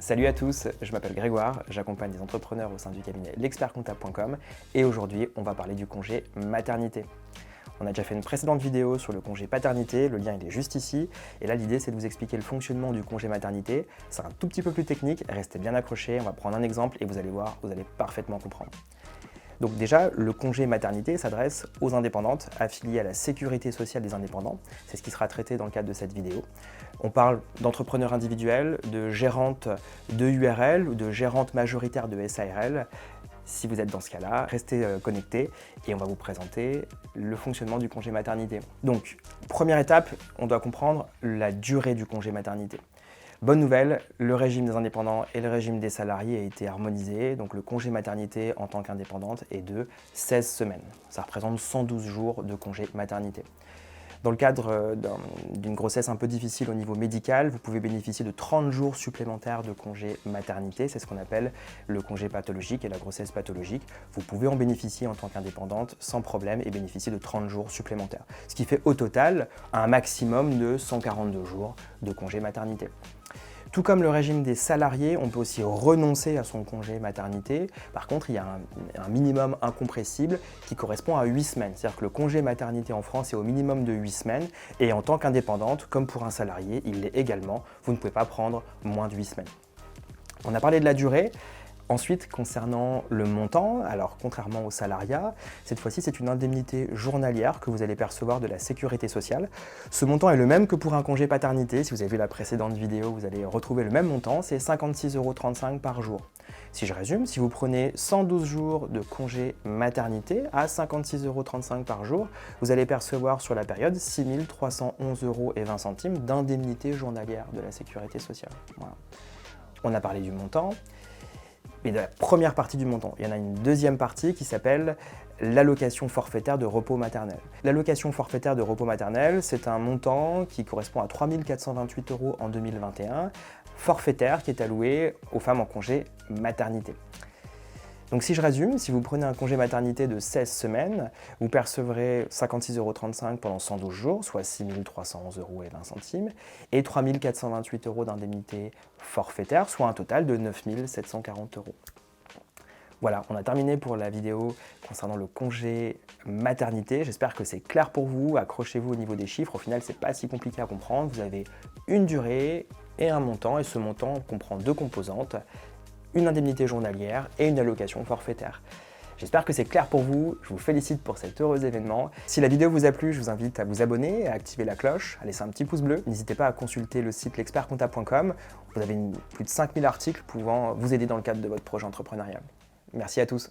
Salut à tous, je m'appelle Grégoire, j'accompagne les entrepreneurs au sein du cabinet l'expertcomptable.com et aujourd'hui on va parler du congé maternité. On a déjà fait une précédente vidéo sur le congé paternité, le lien il est juste ici, et là l'idée c'est de vous expliquer le fonctionnement du congé maternité. C'est un tout petit peu plus technique, restez bien accrochés, on va prendre un exemple et vous allez voir, vous allez parfaitement comprendre. Donc déjà, le congé maternité s'adresse aux indépendantes affiliées à la sécurité sociale des indépendants. C'est ce qui sera traité dans le cadre de cette vidéo. On parle d'entrepreneurs individuels, de gérantes de URL ou de gérantes majoritaires de SARL. Si vous êtes dans ce cas-là, restez connectés et on va vous présenter le fonctionnement du congé maternité. Donc, première étape, on doit comprendre la durée du congé maternité. Bonne nouvelle, le régime des indépendants et le régime des salariés a été harmonisé, donc le congé maternité en tant qu'indépendante est de 16 semaines. Ça représente 112 jours de congé maternité. Dans le cadre d'une grossesse un peu difficile au niveau médical, vous pouvez bénéficier de 30 jours supplémentaires de congé maternité. C'est ce qu'on appelle le congé pathologique et la grossesse pathologique. Vous pouvez en bénéficier en tant qu'indépendante sans problème et bénéficier de 30 jours supplémentaires. Ce qui fait au total un maximum de 142 jours de congé maternité. Tout comme le régime des salariés, on peut aussi renoncer à son congé maternité. Par contre, il y a un minimum incompressible qui correspond à 8 semaines. C'est-à-dire que le congé maternité en France est au minimum de 8 semaines. Et en tant qu'indépendante, comme pour un salarié, il l'est également. Vous ne pouvez pas prendre moins de 8 semaines. On a parlé de la durée. Ensuite, concernant le montant, alors contrairement au salariat, cette fois-ci c'est une indemnité journalière que vous allez percevoir de la sécurité sociale. Ce montant est le même que pour un congé paternité. Si vous avez vu la précédente vidéo, vous allez retrouver le même montant, c'est 56,35 € par jour. Si je résume, si vous prenez 112 jours de congé maternité à 56,35 € par jour, vous allez percevoir sur la période 6 311,20 € d'indemnité journalière de la sécurité sociale. Voilà. On a parlé du montant. Et de la première partie du montant. Il y en a une deuxième partie qui s'appelle l'allocation forfaitaire de repos maternel. L'allocation forfaitaire de repos maternel, c'est un montant qui correspond à 3 428 € en 2021, forfaitaire qui est alloué aux femmes en congé maternité. Donc si je résume, si vous prenez un congé maternité de 16 semaines, vous percevrez 56,35 € pendant 112 jours, soit 6 311,20 € et 3 428 € d'indemnité forfaitaire, soit un total de 9 740 €. Voilà, on a terminé pour la vidéo concernant le congé maternité. J'espère que c'est clair pour vous. Accrochez-vous au niveau des chiffres. Au final, c'est pas si compliqué à comprendre. Vous avez une durée et un montant, et ce montant comprend deux composantes, une indemnité journalière et une allocation forfaitaire. J'espère que c'est clair pour vous, je vous félicite pour cet heureux événement. Si la vidéo vous a plu, je vous invite à vous abonner, à activer la cloche, à laisser un petit pouce bleu. N'hésitez pas à consulter le site l'expertcomptable.com. Vous avez plus de 5000 articles pouvant vous aider dans le cadre de votre projet entrepreneurial. Merci à tous.